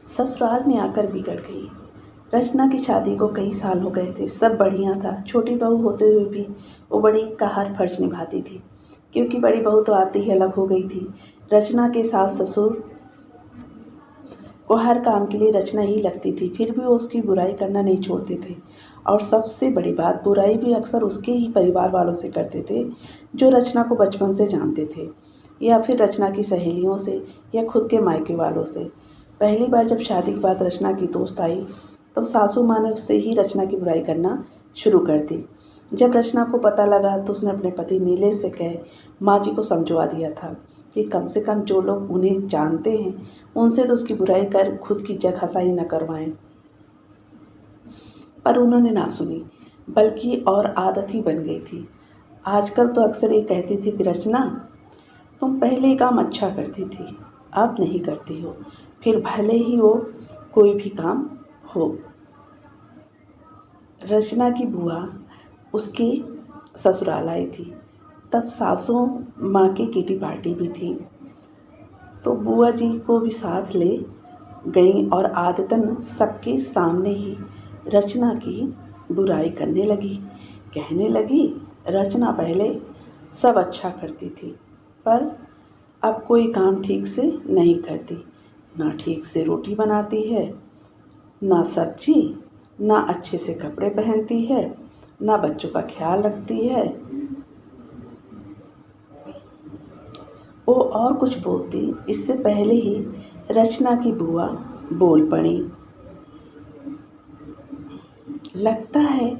ससुराल में आकर बिगड़ गई। रचना की शादी को कई साल हो गए थे, सब बढ़िया था। छोटी बहू होते हुए भी वो बड़ी का हर फर्ज निभाती थी, क्योंकि बड़ी बहू तो आती ही अलग हो गई थी। रचना के सास ससुर को हर काम के लिए रचना ही लगती थी, फिर भी वो उसकी बुराई करना नहीं छोड़ते थे। और सबसे बड़ी बात, बुराई भी अक्सर उसके ही परिवार वालों से करते थे, जो रचना को बचपन से जानते थे, या फिर रचना की सहेलियों से, या खुद के मायके वालों से। पहली बार जब शादी के बाद रचना की दोस्त आई, तो सासू माँ ने उससे ही रचना की बुराई करना शुरू कर दी। जब रचना को पता लगा तो उसने अपने पति नीलेश से कहे माँ जी को समझवा दिया था कि कम से कम जो लोग उन्हें जानते हैं उनसे तो उसकी बुराई कर खुद की जग हसाई न करवाएं। पर उन्होंने ना सुनी, बल्कि और आदत ही बन गई थी। आजकल तो अक्सर ये कहती थी कि रचना, तुम पहले ही काम अच्छा करती थी, अब नहीं करती हो, फिर भले ही वो कोई भी काम हो। रचना की बुआ उसकी ससुराल आई थी, तब सासू माँ की किटी पार्टी भी थी, तो बुआ जी को भी साथ ले गई और आदतन सबके सामने ही रचना की बुराई करने लगी। कहने लगी, रचना पहले सब अच्छा करती थी, पर अब कोई काम ठीक से नहीं करती, ना ठीक से रोटी बनाती है, ना सब्जी, ना अच्छे से कपड़े पहनती है, ना बच्चों का ख्याल रखती है। वो और कुछ बोलती इससे पहले ही रचना की बुआ बोल पड़ी, लगता है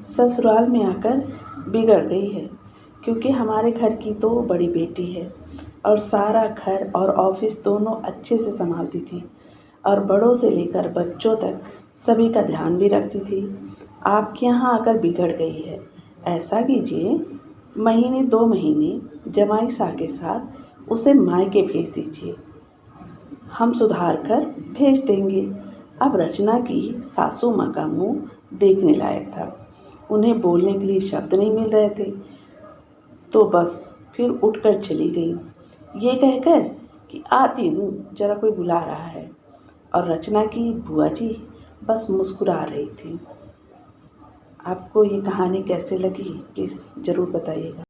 ससुराल में आकर बिगड़ गई है, क्योंकि हमारे घर की तो बड़ी बेटी है और सारा घर और ऑफिस दोनों अच्छे से संभालती थी और बड़ों से लेकर बच्चों तक सभी का ध्यान भी रखती थी। आपके यहाँ आकर बिगड़ गई है। ऐसा कीजिए, महीने 2 महीने जमाई सा के साथ उसे मायके भेज दीजिए, हम सुधार कर भेज देंगे। अब रचना की सासू माँ का मुंह देखने लायक था। उन्हें बोलने के लिए शब्द नहीं मिल रहे थे, तो बस फिर उठकर चली गई, ये कहकर कि आती हूँ, जरा कोई बुला रहा है। और रचना की बुआ जी बस मुस्कुरा रही थी। आपको ये कहानी कैसे लगी, प्लीज़ ज़रूर बताइएगा।